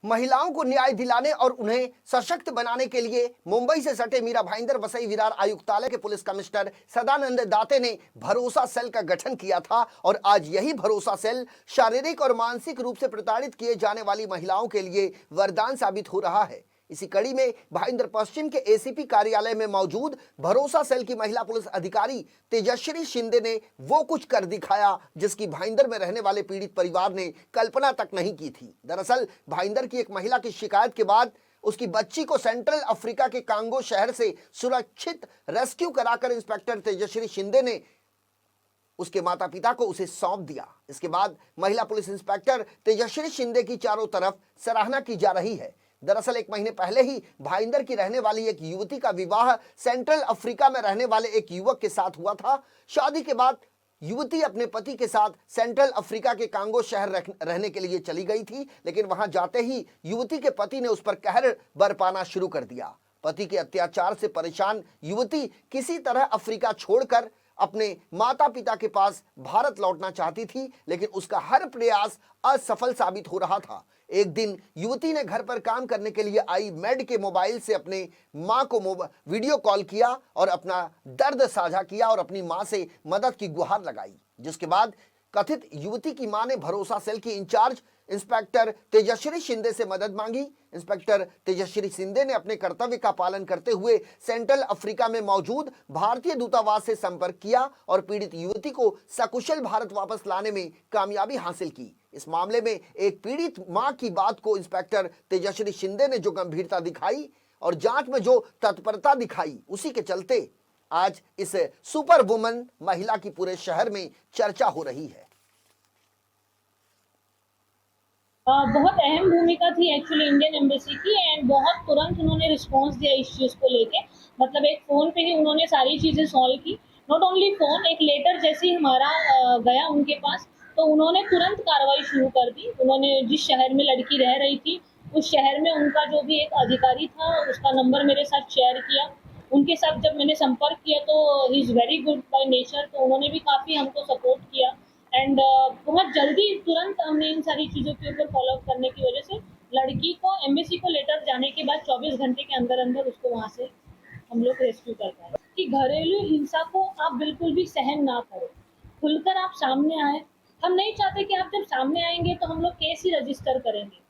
महिलाओं को न्याय दिलाने और उन्हें सशक्त बनाने के लिए मुंबई से सटे मीरा भाईंदर वसई विरार आयुक्तालय के पुलिस कमिश्नर सदानंद दाते ने भरोसा सेल का गठन किया था और आज यही भरोसा सेल शारीरिक और मानसिक रूप से प्रताड़ित किए जाने वाली महिलाओं के लिए वरदान साबित हो रहा है। इसी कड़ी में भाईंदर पश्चिम के एसीपी कार्यालय में मौजूद भरोसा सेल की महिला पुलिस अधिकारी तेजश्री शिंदे ने वो कुछ कर दिखाया जिसकी भाईंदर में रहने वाले पीड़ित परिवार ने कल्पना तक नहीं की थी। दरअसल भाईंदर की एक महिला की शिकायत के बाद उसकी बच्ची को सेंट्रल अफ्रीका के कांगो शहर से सुरक्षित रेस्क्यू कराकर इंस्पेक्टर तेजश्री शिंदे ने उसके माता पिता को उसे सौंप दिया। इसके बाद महिला पुलिस इंस्पेक्टर तेजश्री शिंदे की चारों तरफ सराहना की जा रही है। दरअसल एक महीने पहले ही भाईंदर की रहने वाली एक युवती का विवाह सेंट्रल अफ्रीका में रहने वाले एक युवक के साथ हुआ था। शादी के बाद युवती अपने पति के साथ सेंट्रल अफ्रीका के कांगो शहर रहने के लिए चली गई थी, लेकिन वहां जाते ही युवती के पति ने उस पर कहर बरपाना शुरू कर दिया। पति के अत्याचार से परेशान युवती किसी तरह अफ्रीका छोड़कर अपने माता पिता के पास भारत लौटना चाहती थी, लेकिन उसका हर प्रयास असफल साबित हो रहा था। एक दिन युवती ने घर पर काम करने के लिए आई मेड के मोबाइल से अपने मां को वीडियो कॉल किया और अपना दर्द साझा किया और अपनी मां से मदद की गुहार लगाई, जिसके बाद कथित युवती की मां ने भरोसा सेल की इंचार्ज इंस्पेक्टर तेजश्री शिंदे से मदद मांगी। इंस्पेक्टर तेजश्री शिंदे ने अपने कर्तव्य का पालन करते हुए सेंट्रल अफ्रीका में मौजूद भारतीय दूतावास से संपर्क किया और पीड़ित युवती को सकुशल भारत वापस लाने में कामयाबी हासिल की। इस मामले में एक पीड़ित मां की बात को इंस्पेक्टर तेजश्री शिंदे ने जो गंभीरता दिखाई और जांच में जो तत्परता दिखाई, उसी के चलते आज इस सुपर वुमन महिला की पूरे शहर में चर्चा हो रही है। बहुत अहम भूमिका थी एक्चुअली इंडियन एम्बेसी की एंड बहुत तुरंत उन्होंने रिस्पांस दिया इस चीज़ को लेके। मतलब एक फ़ोन पे ही उन्होंने सारी चीज़ें सॉल्व की। नॉट ओनली फ़ोन, एक लेटर जैसे ही हमारा गया उनके पास तो उन्होंने तुरंत कार्रवाई शुरू कर दी। उन्होंने जिस शहर में लड़की रह रही थी उस शहर में उनका जो भी एक अधिकारी था उसका नंबर मेरे साथ शेयर किया। उनके साथ जब मैंने संपर्क किया तो he is very good by nature, तो उन्होंने भी काफ़ी हमको सपोर्ट किया एंड बहुत जल्दी तुरंत हमने इन सारी चीज़ों के ऊपर फॉलो अप करने की वजह से लड़की को एम्बेसी को लेटर जाने के बाद 24 घंटे के अंदर अंदर उसको वहाँ से हम लोग रेस्क्यू कर पाए। कि घरेलू हिंसा को आप बिल्कुल भी सहन ना करो, खुलकर आप सामने आए। हम नहीं चाहते कि आप जब सामने आएंगे तो हम लोग केस ही रजिस्टर करेंगे।